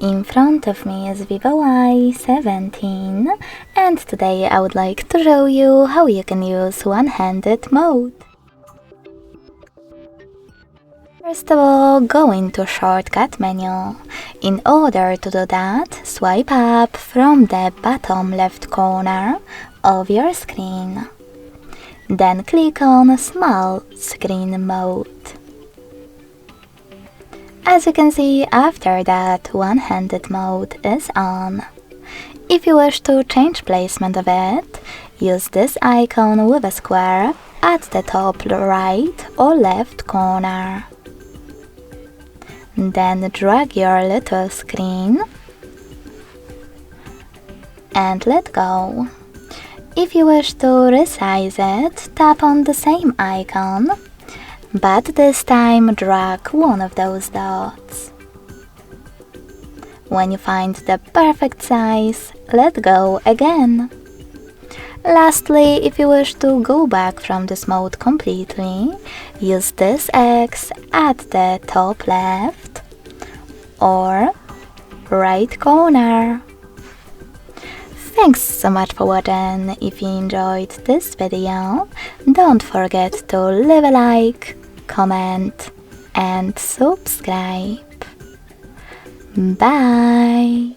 In front of me is VIVO Y17, and today I would like to show you how you can use one-handed mode. First of all, go into shortcut menu. In order to do that, swipe up from the bottom left corner of your screen. Then click on Small Screen Mode. As you can see, after that, one-handed mode is on. If you wish to change placement of it, use this icon with a square at the top right or left corner. Then drag your little screen and let go. If you wish to resize it, tap on the same icon, but this time drag one of those dots. When you find the perfect size, let go again. Lastly, if you wish to go back from this mode completely, use this X at the top left or right corner. Thanks so much for watching. If you enjoyed this video, don't forget to leave a like, comment and subscribe. Bye!